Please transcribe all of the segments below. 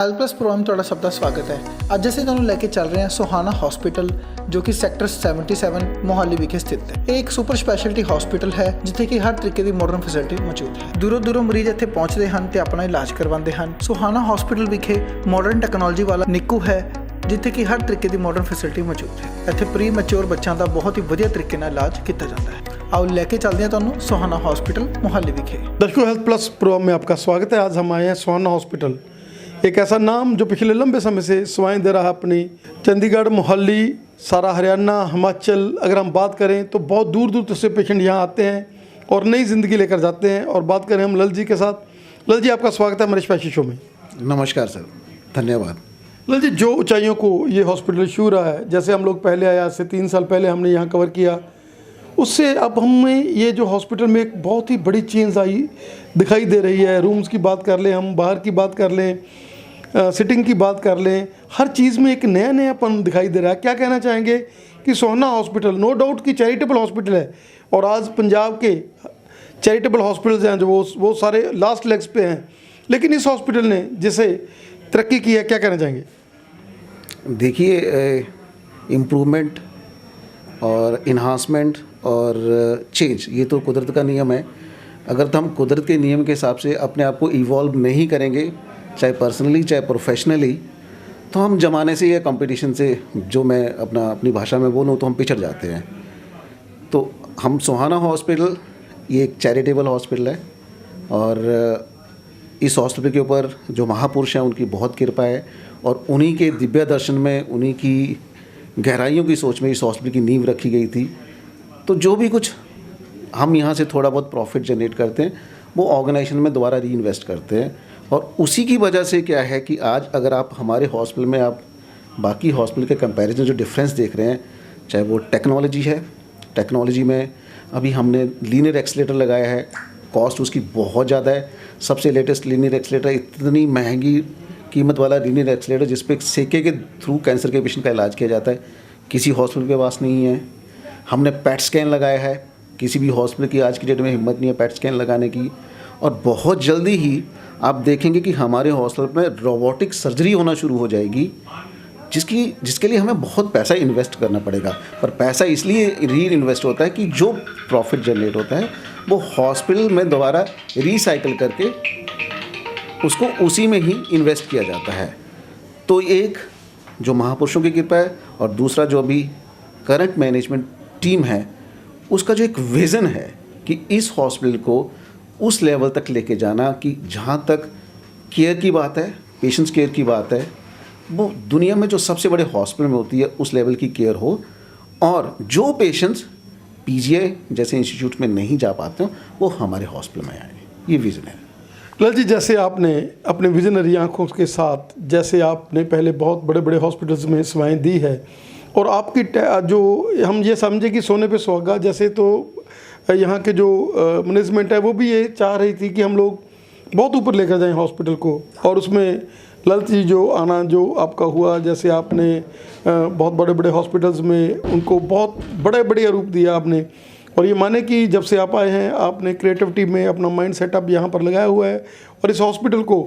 Health plus programme में ਤੁਹਾਡਾ ਸਭ ਦਾ ਸਵਾਗਤ ਹੈ। ਅੱਜ ਅਸੀਂ ਤੁਹਾਨੂੰ ਲੈ ਕੇ ਚੱਲ ਰਹੇ ਹਾਂ ਸੁਹਾਣਾ ਹਸਪੀਟਲ ਜੋ ਕਿ ਸੈਕਟਰ 77 ਮੋਹਾਲੀ ਵਿਖੇ ਸਥਿਤ ਹੈ। ਇਹ ਇੱਕ ਸੁਪਰ ਸਪੈਸ਼ਲਿਟੀ ਹਸਪੀਟਲ ਹੈ ਜਿੱਥੇ ਕਿ ਹਰ ਤਰੀਕੇ ਦੀ ਮਾਡਰਨ ਫੈਸਿਲਿਟੀ ਮੌਜੂਦ ਹੈ। ਦੂਰੋਂ ਮਰੀਜ਼ ਇੱਥੇ ਪਹੁੰਚਦੇ ਹਨ ਤੇ ਆਪਣਾ ਇਲਾਜ ਕਰਵਾਉਂਦੇ ਹਨ। ਸੁਹਾਣਾ ਹਸਪੀਟਲ ਵਿਖੇ ਮਾਡਰਨ ਟੈਕਨੋਲੋਜੀ ਵਾਲਾ ਨਿੱਕੂ ਹੈ ਜਿੱਥੇ ਕਿ ਹਰ ਤਰੀਕੇ ਦੀ ਮਾਡਰਨ ਫੈਸਿਲਿਟੀ ਮੌਜੂਦ ਹੈ। ਇੱਥੇ ਪ੍ਰੀ ਮੈਚੁਰ ਬੱਚਿਆਂ ਦਾ ਬਹੁਤ ਹੀ ਵਧੀਆ ਤਰੀਕੇ ਨਾਲ ਇਲਾਜ ਕੀਤਾ ਜਾਂਦਾ ਹੈ। आओ लेके चलते हैं ਤੁਹਾਨੂੰ सुहाना हॉस्पिटल मोहाली विखे। दर्शकों, हेल्थ प्लस प्रोग्राम में आपका स्वागत है। आज हम आए हैं सुहाना हॉस्पिटल, एक ऐसा नाम जो पिछले लंबे समय से सेवाएं दे रहा है अपनी चंडीगढ़, मोहाली, सारा हरियाणा, हिमाचल। अगर हम बात करें तो बहुत दूर दूर से पेशेंट यहाँ आते हैं और नई ज़िंदगी लेकर जाते हैं। और बात करें हम ललित जी के साथ। ललित जी, आपका स्वागत है हमारे स्पेशल शो में। नमस्कार सर, धन्यवाद। ललित जी, जो ऊंचाइयों को ये हॉस्पिटल छू रहा है, जैसे हम लोग पहले आया से 3 साल पहले हमने यहाँ कवर किया, उससे अब हमें ये जो हॉस्पिटल में एक बहुत ही बड़ी चेंज आई दिखाई दे रही है। रूम्स की बात कर लें, हम बाहर की बात कर लें, सिटिंग की बात कर लें, हर चीज़ में एक नयापन दिखाई दे रहा है। क्या कहना चाहेंगे कि सुहाना हॉस्पिटल नो डाउट कि चैरिटेबल हॉस्पिटल है और आज पंजाब के चैरिटेबल हॉस्पिटल्स हैं जो वो सारे लास्ट लेग्स पे हैं, लेकिन इस हॉस्पिटल ने जिसे तरक्की की है, क्या कहना चाहेंगे? देखिए, इम्प्रूवमेंट और इन्हांसमेंट और चेंज ये तो कुदरत का नियम है। अगर तो हम कुदरत के नियम के हिसाब से अपने आप को इवॉल्व नहीं करेंगे, चाहे पर्सनली चाहे प्रोफेशनली, तो हम ज़माने से या कंपटीशन से, जो मैं अपनी भाषा में बोलूँ तो हम पिछड़ जाते हैं। तो हम सुहाना हॉस्पिटल ये एक चैरिटेबल हॉस्पिटल है और इस हॉस्पिटल के ऊपर जो महापुरुष हैं उनकी बहुत कृपा है और उन्हीं के दिव्य दर्शन में, उन्हीं की गहराइयों की सोच में इस हॉस्पिटल की नींव रखी गई थी। तो जो भी कुछ हम यहाँ से थोड़ा बहुत प्रॉफिट जनरेट करते हैं वो ऑर्गेनाइजेशन में दोबारा री इन्वेस्ट करते हैं। और उसी की वजह से क्या है कि आज अगर आप हमारे हॉस्पिटल में आप बाकी हॉस्पिटल के कंपैरिजन जो डिफरेंस देख रहे हैं, चाहे वो टेक्नोलॉजी है, टेक्नोलॉजी में अभी हमने लीनियर एक्सीलेटर लगाया है, कॉस्ट उसकी बहुत ज़्यादा है। सबसे लेटेस्ट लीनियर एक्सीलेटर, इतनी महंगी कीमत वाला लीनियर एक्सीलेटर जिस पे सेके के थ्रू कैंसर के पेशेंट का इलाज किया जाता है, किसी हॉस्पिटल के पास नहीं है। हमने पैट स्कैन लगाया है, किसी भी हॉस्पिटल की आज की डेट में हिम्मत नहीं है पैट स्कैन लगाने की। और बहुत जल्दी ही आप देखेंगे कि हमारे हॉस्पिटल में रोबोटिक सर्जरी होना शुरू हो जाएगी, जिसके लिए हमें बहुत पैसा इन्वेस्ट करना पड़ेगा। पर पैसा इसलिए री इन्वेस्ट होता है कि जो प्रॉफिट जनरेट होता है वो हॉस्पिटल में दोबारा रिसाइकिल करके उसको उसी में ही इन्वेस्ट किया जाता है। तो एक जो महापुरुषों की कृपा है और दूसरा जो अभी करंट मैनेजमेंट टीम है उसका जो एक विज़न है कि इस हॉस्पिटल को उस लेवल तक लेके जाना कि जहाँ तक केयर की बात है, पेशेंट्स केयर की बात है, वो दुनिया में जो सबसे बड़े हॉस्पिटल में होती है उस लेवल की केयर हो। और जो पेशेंट्स पीजीआई जैसे इंस्टीट्यूट में नहीं जा पाते हो वो हमारे हॉस्पिटल में आए, ये विज़न है। ललित जी, जैसे आपने अपने विजनरी आँखों के साथ, जैसे आपने पहले बहुत बड़े बड़े हॉस्पिटल्स में सेवाएं दी है और आपकी जो हम ये समझे कि सोने पे सुहागा, जैसे तो यहाँ के जो मैनेजमेंट है वो भी ये चाह रही थी कि हम लोग बहुत ऊपर लेकर जाएं हॉस्पिटल को। और उसमें ललित जी जो आना जो आपका हुआ, जैसे आपने बहुत बड़े बड़े हॉस्पिटल्स में उनको बहुत बढ़िया रूप दिया आपने। और ये माने कि जब से आप आए हैं आपने क्रिएटिविटी में अपना माइंड सेटअप यहाँ पर लगाया हुआ है और इस हॉस्पिटल को,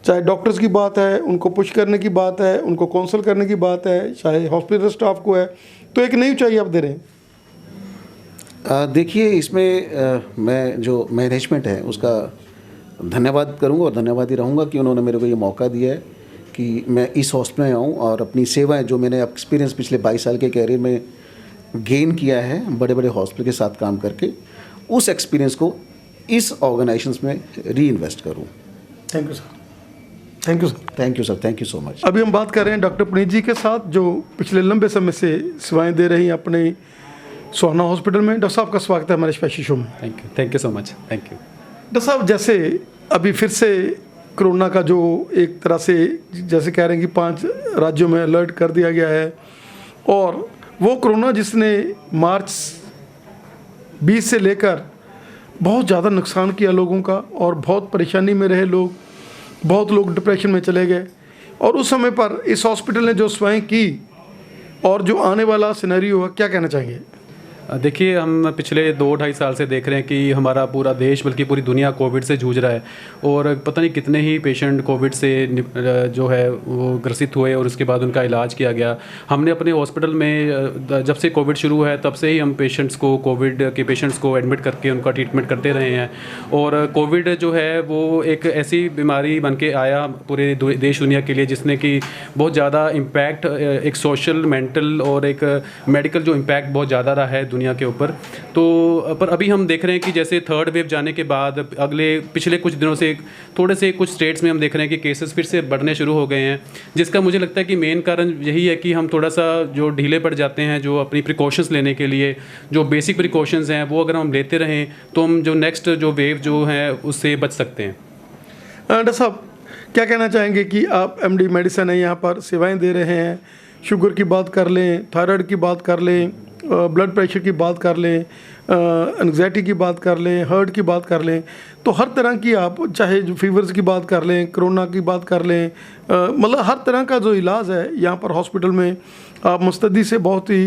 चाहे डॉक्टर्स की बात है, उनको पुश करने की बात है, उनको काउंसल करने की बात है, चाहे हॉस्पिटल स्टाफ को है, तो एक नई ऊंचाई आप दे रहे हैं। देखिए, इसमें मैं जो मैनेजमेंट है उसका धन्यवाद करूँगा और धन्यवाद ही रहूँगा कि उन्होंने मेरे को ये मौका दिया है कि मैं इस हॉस्पिटल में आऊँ और अपनी सेवाएँ जो मैंने एक्सपीरियंस पिछले 22 साल के कैरियर में गेन किया है बड़े बड़े हॉस्पिटल के साथ काम करके, उस एक्सपीरियंस को इस ऑर्गेनाइजेशंस में री इन्वेस्ट करूँ। Thank you sir. Thank you sir. Thank you sir, thank you so much. अभी हम बात कर रहे हैं डॉक्टर पुनीत जी के साथ जो पिछले लंबे समय से सेवाएं दे रही हैं अपने सुहाना हॉस्पिटल में। डॉक्टर साहब का स्वागत है हमारे स्पेशल शो में। Thank you so much. Thank you doctor साहब, जैसे अभी फिर से कोरोना का जो एक तरह से जैसे कह रहे हैं कि 5 राज्यों में अलर्ट कर दिया गया है, और वो कोरोना जिसने मार्च 20 से लेकर बहुत ज़्यादा नुकसान किया लोगों का और बहुत परेशानी में रहे लोग, बहुत लोग डिप्रेशन में चले गए। और उस समय पर इस हॉस्पिटल ने जो सेवाएं की और जो आने वाला सिनेरियो है, क्या कहना चाहेंगे? देखिए, हम पिछले 2-2.5 साल से देख रहे हैं कि हमारा पूरा देश बल्कि पूरी दुनिया कोविड से जूझ रहा है और पता नहीं कितने ही पेशेंट कोविड से जो है वो ग्रसित हुए और उसके बाद उनका इलाज किया गया। हमने अपने हॉस्पिटल में जब से कोविड शुरू है तब से ही हम पेशेंट्स को कोविड के पेशेंट्स को एडमिट करके उनका ट्रीटमेंट करते रहे हैं और कोविड जो है वो एक ऐसी बीमारी बन के आया पूरे देश दुनिया के लिए जिसने कि बहुत ज़्यादा इम्पैक्ट एक सोशल, मेंटल और एक मेडिकल जो इम्पैक्ट बहुत ज़्यादा रहा है दुनिया के ऊपर। तो पर अभी हम देख रहे हैं कि जैसे थर्ड वेव जाने के बाद पिछले कुछ दिनों से थोड़े से कुछ स्टेट्स में हम देख रहे हैं कि केसेस फिर से बढ़ने शुरू हो गए हैं, जिसका मुझे लगता है कि मेन कारण यही है कि हम थोड़ा सा जो ढीले पड़ जाते हैं जो अपनी प्रिकॉशंस लेने के लिए, जो बेसिक प्रिकॉशंस हैं वो अगर हम लेते रहें तो हम जो नेक्स्ट जो वेव जो है उससे बच सकते हैं। डॉक्टर साहब, क्या कहना चाहेंगे कि आप एमडी मेडिसिन है यहाँ पर सेवाएं दे रहे हैं, शुगर की बात कर लें, थायराइड की बात कर लें, ब्लड प्रेशर की बात कर लें, एंग्जाइटी की बात कर लें, हार्ट की बात कर लें, तो हर तरह की आप चाहे जो फीवर्स की बात कर लें, कोरोना की बात कर लें, मतलब हर तरह का जो इलाज है यहाँ पर हॉस्पिटल में आप मुस्तैदी से बहुत ही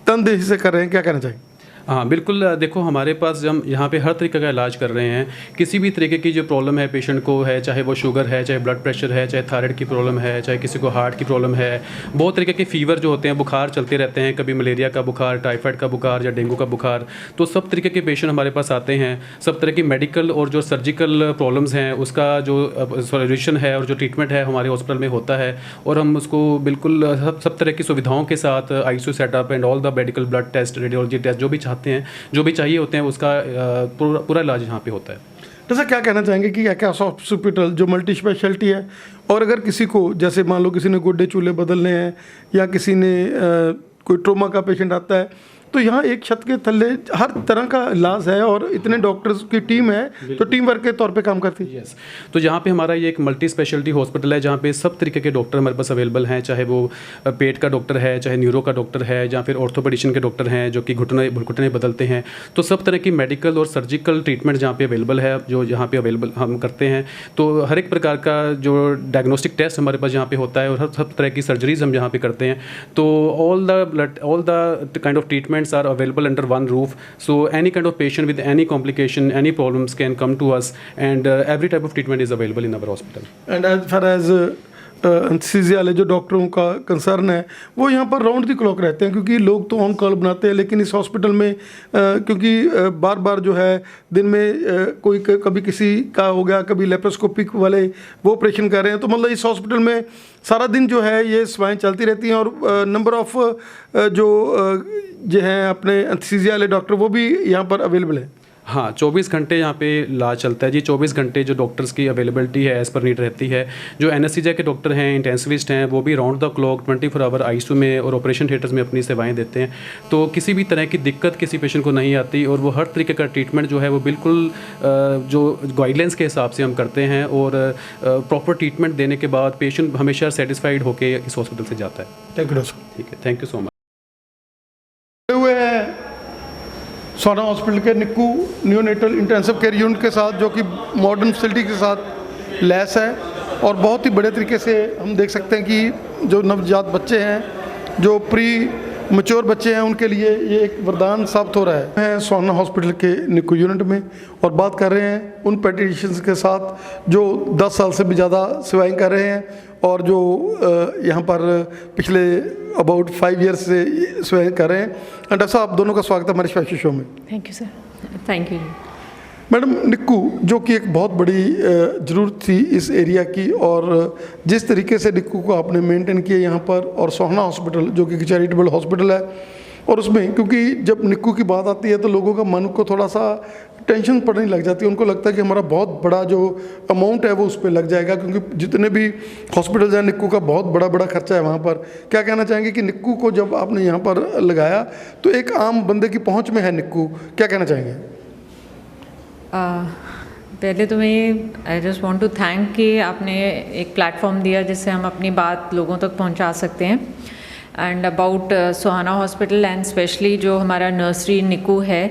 तनदेही से कर रहे हैं, क्या कहना चाहिए? हाँ बिल्कुल, देखो हमारे पास हम यहाँ पे हर तरीके का इलाज कर रहे हैं। किसी भी तरीके की जो प्रॉब्लम है पेशेंट को है, चाहे वो शुगर है, चाहे ब्लड प्रेशर है, चाहे थायराइड की प्रॉब्लम है, चाहे किसी को हार्ट की प्रॉब्लम है, बहुत तरीके के फीवर जो होते हैं, बुखार चलते रहते हैं, कभी मलेरिया का बुखार, टाइफाइड का बुखार या डेंगू का बुखार, तो सब तरीके के पेशेंट हमारे पास आते हैं। सब तरह की मेडिकल और जो सर्जिकल प्रॉब्लम्स हैं उसका जो सॉल्यूशन है और जो ट्रीटमेंट है हमारे हॉस्पिटल में होता है और हम उसको बिल्कुल सब तरह की सुविधाओं के साथ ICU setup and all the medical blood test, radiology test जो भी चाहते हैं, जो भी चाहिए होते हैं, उसका पूरा इलाज यहाँ पे होता है। जैसा क्या कहना चाहेंगे कि क्या हॉस्पिटल जो मल्टी स्पेशलिटी है, और अगर किसी को जैसे मान लो किसी ने गोड्डे चूल्हे बदलने हैं या किसी ने कोई ट्रोमा का पेशेंट आता है, तो यहाँ एक छत के थल्ले हर तरह का इलाज है और इतने डॉक्टर्स की टीम है तो टीम वर्क के तौर पे काम करती है। यस, तो यहाँ पे हमारा ये एक मल्टी स्पेशलिटी हॉस्पिटल है जहाँ पे सब तरीके के डॉक्टर हमारे पास अवेलेबल हैं, चाहे वो पेट का डॉक्टर है, चाहे न्यूरो का डॉक्टर है, या फिर ऑर्थोपेडिशन के डॉक्टर हैं जो कि घुटने बदलते हैं। तो सब तरह की मेडिकल और सर्जिकल ट्रीटमेंट जहाँ पे अवेलेबल है, जो यहाँ पे अवेलेबल हम करते हैं। तो हर एक प्रकार का जो डायग्नोस्टिक टेस्ट हमारे पास यहाँ पे होता है और सब तरह की सर्जरीज हम यहाँ पे करते हैं। तो all the kind of treatments are available under one roof, so any kind of patient with any complication, any problems can come to us, and every type of treatment is available in our hospital. And as far as anaesthesia वाले जो डॉक्टरों का concern है, वो यहाँ पर round the clock रहते हैं, क्योंकि लोग तो ऑन कॉल बनाते हैं, लेकिन इस हॉस्पिटल में क्योंकि बार बार जो है दिन में कोई कभी किसी का हो गया, कभी लेप्रोस्कोपिक वाले वो ऑपरेशन कर रहे हैं, तो मतलब इस हॉस्पिटल में सारा दिन जो है ये सेवाएं चलती रहती हैं और नंबर ऑफ जो हैं अपने एनेस्थीसिया वाले डॉक्टर वो भी यहाँ पर अवेलेबल है। हाँ, 24 घंटे यहाँ पे इलाज चलता है जी। 24 घंटे जो डॉक्टर्स की अवेलेबिलिटी है एज़ पर नीड रहती है। जो एनेस्थीसिया के डॉक्टर हैं, इंटेंसिविस्ट हैं, वो भी round the clock 24 hour ICU में और ऑपरेशन थिएटर्स में अपनी सेवाएं देते हैं। तो किसी भी तरह की दिक्कत किसी पेशेंट को नहीं आती और वो हर तरीके का ट्रीटमेंट जो है वो बिल्कुल जो गाइडलाइंस के हिसाब से हम करते हैं और प्रॉपर ट्रीटमेंट देने के बाद पेशेंट हमेशा सेटिस्फाइड होकर इस हॉस्पिटल से जाता है। Thank you doctor. ठीक है, थैंक यू सो मच। हुए हैं सोना हॉस्पिटल के निक्कू न्यूनेटल इंटेंसिव केयर यूनिट के साथ, जो कि मॉडर्न फैसिलिटी के साथ लैस है और बहुत ही बड़े तरीके से हम देख सकते हैं कि जो नवजात बच्चे हैं, जो प्री मैच्योर बच्चे हैं, उनके लिए ये एक वरदान साबित हो रहा है। सोना हॉस्पिटल के निक्कू यूनिट में और बात कर रहे हैं उन पेडियाट्रिशियंस के साथ जो 10 साल से भी ज़्यादा सेवाएं कर रहे हैं और जो यहाँ पर पिछले अबाउट 5 ईयर्स से सेवाएं कर रहे हैं। डॉक्टर साहब, आप दोनों का स्वागत है हमारे स्पेशल शो में। Thank you sir. Thank you. Madam, निक्कू जो कि एक बहुत बड़ी ज़रूरत थी इस एरिया की, और जिस तरीके से निक्कू को आपने मेंटेन किया यहाँ पर, और सोहना हॉस्पिटल जो कि चैरिटेबल हॉस्पिटल है, और उसमें क्योंकि जब निक्कू की बात आती है तो लोगों का मन को थोड़ा सा टेंशन पड़ने लग जाती है, उनको लगता है कि हमारा बहुत बड़ा जो अमाउंट है वो उस पर लग जाएगा, क्योंकि जितने भी हॉस्पिटल हैं निक्कू का बहुत बड़ा खर्चा है वहाँ पर। क्या कहना चाहेंगे कि निक्कू को जब आपने यहाँ पर लगाया तो एक आम बंदे की पहुँच में है निक्कू, क्या कहना चाहेंगे? पहले तो मैं I just want to thank कि आपने एक प्लेटफॉर्म दिया जिससे हम अपनी बात लोगों तक पहुंचा सकते हैं। And about Sohana hospital and specially जो हमारा नर्सरी निकू है,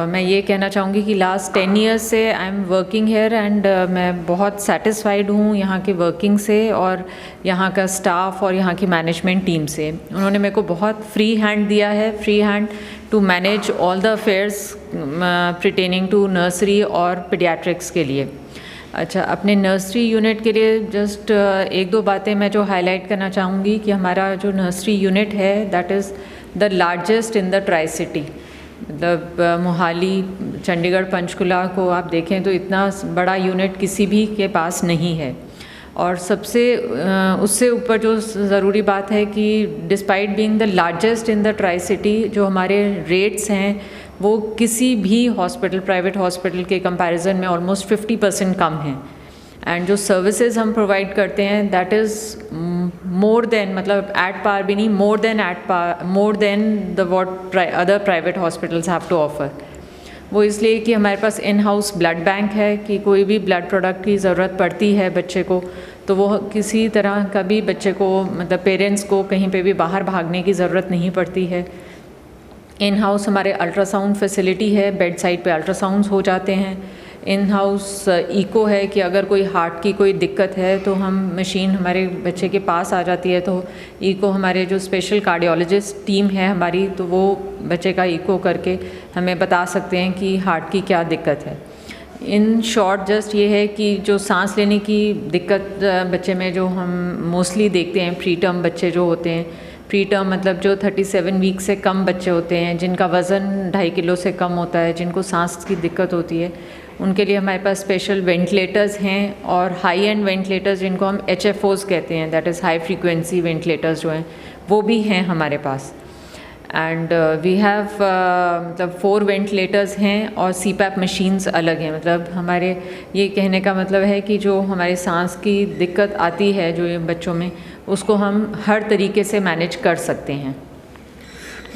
मैं ये कहना चाहूँगी कि लास्ट 10 ईयर्स से I am working here and मैं बहुत सेटिस्फाइड हूँ यहाँ के वर्किंग से और यहाँ का स्टाफ और यहाँ की मैनेजमेंट टीम से। उन्होंने मेरे को बहुत फ्री हैंड दिया है, free hand to manage all the affairs pertaining to nursery और पीडियाट्रिक्स के लिए। अच्छा, अपने नर्सरी यूनिट के लिए जस्ट एक दो बातें मैं जो हाईलाइट करना चाहूँगी कि हमारा जो नर्सरी यूनिट है that is the largest in the tri city. मतलब मोहाली, चंडीगढ़, पंचकुला को आप देखें तो इतना बड़ा यूनिट किसी भी के पास नहीं है। और सबसे उससे ऊपर जो ज़रूरी बात है कि despite being the largest in the tricity, जो हमारे रेट्स हैं वो किसी भी हॉस्पिटल, प्राइवेट हॉस्पिटल के कंपैरिजन में ऑलमोस्ट 50% कम हैं। एंड जो सर्विसेज हम प्रोवाइड करते हैं दैट इज़ मोर देन, मतलब एट पार भी नहीं, more than at par, more than the what other private hospitals have to offer. वो इसलिए कि हमारे पास इन हाउस ब्लड बैंक है कि कोई भी ब्लड प्रोडक्ट की ज़रूरत पड़ती है बच्चे को तो वो किसी तरह का भी बच्चे को, मतलब पेरेंट्स को कहीं पे भी बाहर भागने की ज़रूरत नहीं पड़ती है। इन हाउस हमारे अल्ट्रासाउंड फैसिलिटी है, बेड साइड पे अल्ट्रासाउंड्स हो जाते हैं। इन हाउस इको है कि अगर कोई हार्ट की कोई दिक्कत है तो हम मशीन हमारे बच्चे के पास आ जाती है, तो इको हमारे जो स्पेशल कार्डियोलॉजिस्ट टीम है हमारी, तो वो बच्चे का इको करके हमें बता सकते हैं कि हार्ट की क्या दिक्कत है। इन शॉर्ट जस्ट ये है कि जो सांस लेने की दिक्कत बच्चे में जो हम मोस्टली देखते हैं, प्री टर्म बच्चे जो होते हैं, प्री टर्म मतलब जो 37 वीक से कम बच्चे होते हैं, जिनका वज़न 2.5 किलो से कम होता है, जिनको सांस की दिक्कत होती है, उनके लिए हमारे पास स्पेशल वेंटिलेटर्स हैं और हाई एंड वेंटिलेटर्स जिनको हम HFOs कहते हैं, that is high frequency ventilators जो हैं वो भी हैं हमारे पास। एंड वी हैव मतलब 4 वेंटिलेटर्स हैं और CPAP मशीन्स अलग हैं। मतलब हमारे ये कहने का मतलब है कि जो हमारे सांस की दिक्कत आती है जो ये बच्चों में, उसको हम हर तरीके से मैनेज कर सकते हैं।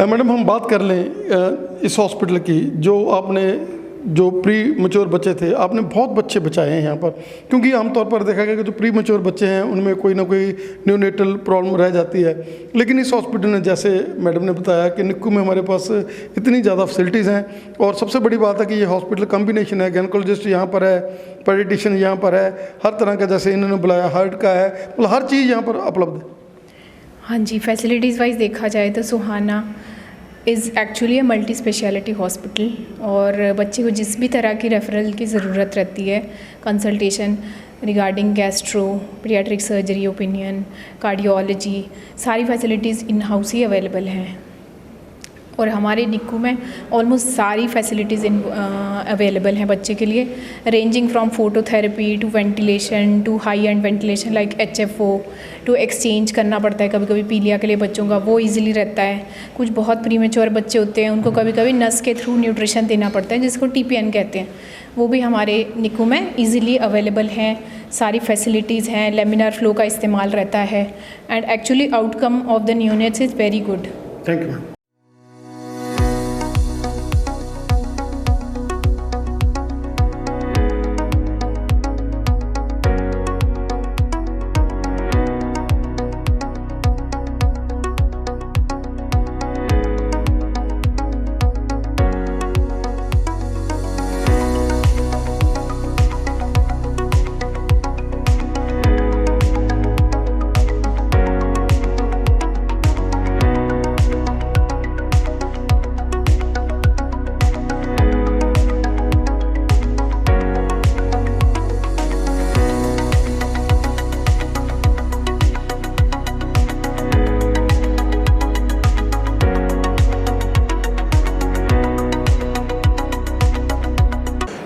मैडम, हम बात कर लें इस हॉस्पिटल की, जो आपने जो प्री मैच्योर बच्चे थे, आपने बहुत बच्चे बचाए हैं यहाँ पर, क्योंकि आमतौर पर देखा गया कि जो प्री मैच्योर बच्चे हैं उनमें कोई ना कोई न्यूनेटल प्रॉब्लम रह जाती है। लेकिन इस हॉस्पिटल ने, जैसे मैडम ने बताया कि निक्कू में हमारे पास इतनी ज़्यादा फैसिलिटीज़ हैं, और सबसे बड़ी बात है कि ये हॉस्पिटल कम्बिनेशन है, गायनेकोलॉजिस्ट यहाँ पर है, पेडियाट्रिशियन यहाँ पर है, हर तरह का, जैसे इन्होंने बुलाया, हार्ट का है, मतलब हर चीज़ यहाँ पर उपलब्ध है। हाँ जी, फैसिलिटीज़ वाइज देखा जाए तो Suhana is actually a multi speciality hospital, और बच्चे को जिस भी तरह की रेफरल की ज़रूरत रहती है, consultation regarding gastro, paediatric surgery, opinion, cardiology, सारी फैसिलिटीज़ इन हाउस ही अवेलेबल हैं। और हमारे निक्कू में ऑलमोस्ट सारी फैसिलिटीज़ अवेलेबल हैं बच्चे के लिए, ranging from phototherapy to ventilation to high end ventilation like HFO, to exchange करना पड़ता है कभी कभी पीलिया के लिए बच्चों का, वो इजीली रहता है। कुछ बहुत प्रीमेच्योर बच्चे होते हैं, उनको कभी कभी नस के थ्रू न्यूट्रिशन देना पड़ता है, जिसको TPN कहते हैं, वो भी हमारे निक्कू में ईजिली अवेलेबल हैं। सारी फैसिलिटीज़ हैं, लेमिनार फ्लो का इस्तेमाल रहता है, and actually outcome of the units is very good. Thank you ma'am.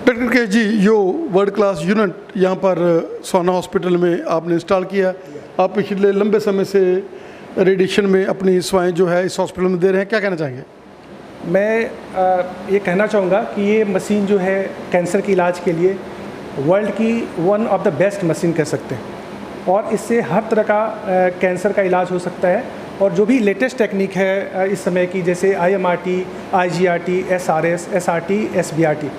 Doctor के जी, जो वर्ल्ड क्लास यूनिट यहाँ पर सोहाना हॉस्पिटल में आपने इंस्टॉल किया, आप पिछले लंबे समय से रेडिएशन में अपनी सेवाएं जो है इस हॉस्पिटल में दे रहे हैं, क्या कहना चाहेंगे? मैं ये कहना चाहूँगा कि ये मशीन जो है कैंसर के इलाज के लिए वर्ल्ड की one of the best machine कह सकते हैं, और इससे हर तरह का कैंसर का इलाज हो सकता है। और जो भी लेटेस्ट टेक्निक है इस समय की, जैसे IMRT, IGRT, SRS, SRT, SBRT,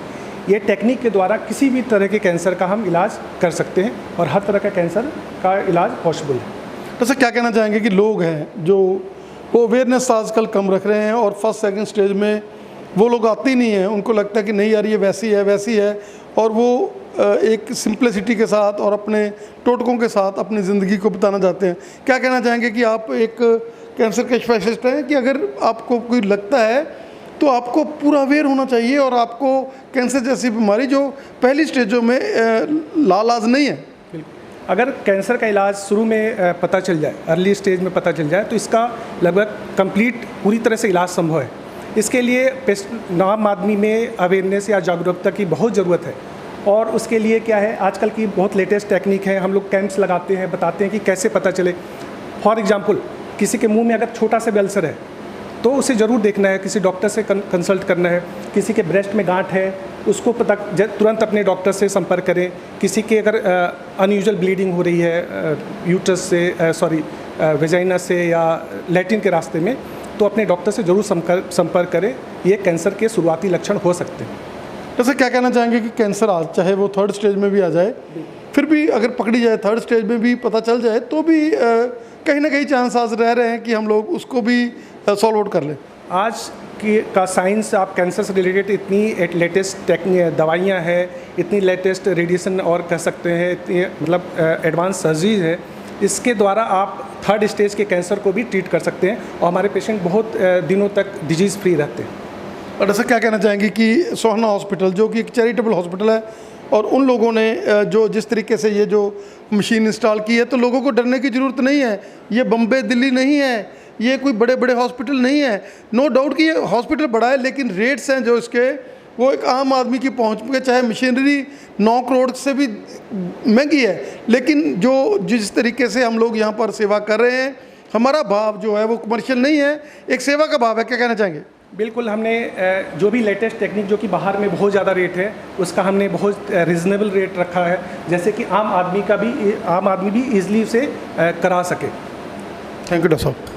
ये टेक्निक के द्वारा किसी भी तरह के कैंसर का हम इलाज कर सकते हैं, और हर तरह का कैंसर का इलाज पॉसिबल है। तो सर, क्या कहना चाहेंगे कि लोग हैं जो वो अवेयरनेस आजकल कम रख रहे हैं और फर्स्ट सेकंड स्टेज में वो लोग आते ही नहीं हैं। उनको लगता है कि नहीं यार ये वैसी है और वो एक सिंप्लिसिटी के साथ और अपने टोटकों के साथ अपनी ज़िंदगी को बताना चाहते हैं। क्या कहना चाहेंगे कि आप एक कैंसर के स्पेशलिस्ट हैं कि अगर आपको कोई लगता है तो आपको पूरा अवेयर होना चाहिए और आपको कैंसर जैसी बीमारी जो पहली स्टेजों में लाइलाज नहीं है? अगर कैंसर का इलाज शुरू में पता चल जाए, अर्ली स्टेज में पता चल जाए, तो इसका लगभग कंप्लीट पूरी तरह से इलाज संभव है। इसके लिए आम आदमी में अवेयरनेस या जागरूकता की बहुत ज़रूरत है। और उसके लिए क्या है, आजकल की बहुत लेटेस्ट टेक्निक है, हम लोग कैंप्स लगाते हैं, बताते हैं कि कैसे पता चले। फॉर एग्जांपल, किसी के मुंह में अगर छोटा सा भी अल्सर है तो उसे ज़रूर देखना है, किसी डॉक्टर से कंसल्ट करना है। किसी के ब्रेस्ट में गांठ है उसको पता तुरंत अपने डॉक्टर से संपर्क करें। किसी के अगर अनयूजुअल ब्लीडिंग हो रही है यूट्रस से वेजाइना से या लैट्रिन के रास्ते में, तो अपने डॉक्टर से ज़रूर संपर्क करें। ये कैंसर के शुरुआती लक्षण हो सकते हैं। जैसे क्या कहना चाहेंगे कि कैंसर आज चाहे वो थर्ड स्टेज में भी आ जाए, फिर भी अगर पकड़ी जाए, थर्ड स्टेज में भी पता चल जाए, तो भी कहीं ना कहीं चांस आज रह रहे हैं कि हम लोग उसको भी सॉल्व आउट कर लें? आज का साइंस, आप कैंसर से रिलेटेड इतनी लेटेस्ट दवाइयाँ हैं, इतनी लेटेस्ट रेडिएशन और कह सकते हैं, इतनी मतलब एडवांस सर्जरी है, इसके द्वारा आप थर्ड स्टेज के कैंसर को भी ट्रीट कर सकते हैं और हमारे पेशेंट बहुत दिनों तक डिजीज़ फ्री रहते हैं। और ऐसा क्या कहना चाहेंगे कि सोहाना हॉस्पिटल जो कि एक चैरिटेबल हॉस्पिटल है और उन लोगों ने जो जिस तरीके से ये जो मशीन इंस्टॉल की है, तो लोगों को डरने की ज़रूरत नहीं है। ये बम्बे दिल्ली नहीं है, ये कोई बड़े बड़े हॉस्पिटल नहीं है। नो डाउट कि ये हॉस्पिटल बड़ा है, लेकिन रेट्स हैं जो इसके वो एक आम आदमी की पहुंच पे, चाहे मशीनरी 9 करोड़ से भी महंगी है, लेकिन जो जिस तरीके से हम लोग यहाँ पर सेवा कर रहे हैं, हमारा भाव जो है वो कमर्शियल नहीं है, एक सेवा का भाव है। क्या कहना चाहेंगे? बिल्कुल, हमने जो भी लेटेस्ट टेक्निक जो कि बाहर में बहुत ज़्यादा रेट है, उसका हमने बहुत रिजनेबल रेट रखा है, जैसे कि आम आदमी भी ईजिली उसे करा सके। थैंक यू डॉक्टर साहब।